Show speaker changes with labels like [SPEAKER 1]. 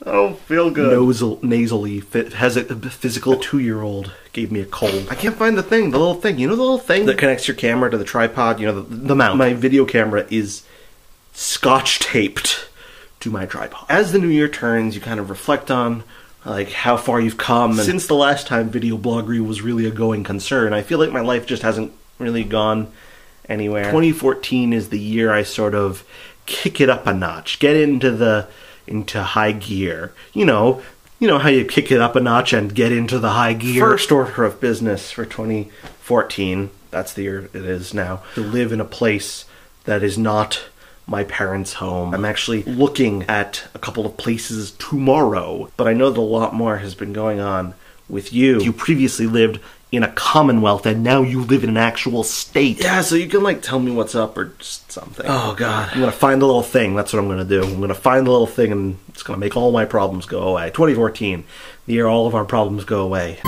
[SPEAKER 1] I don't feel good.
[SPEAKER 2] Nasally, has a physical 2-year-old gave me a cold. I can't find the thing, the little thing. You know the little thing that connects your camera to the tripod? You know, the mount. My video camera is scotch taped to my tripod. As the new year turns, you kind of reflect on like how far you've come. And since the last time video bloggery was really a going concern, I feel like my life just hasn't really gone anywhere. 2014 is the year I sort of kick it up a notch, get into high gear. You know how you kick it up a notch and get into the high gear. First order of business for 2014, that's the year it is now, to live in a place that is not my parents' home. I'm actually looking at a couple of places tomorrow, but I know that a lot more has been going on with you. You previously lived in a commonwealth and now you live in an actual state. Yeah, so you can like tell me what's up or just something. Oh god. I'm gonna find the little thing, that's what I'm gonna do. I'm gonna find the little thing and it's gonna make all my problems go away. 2014, the year all of our problems go away.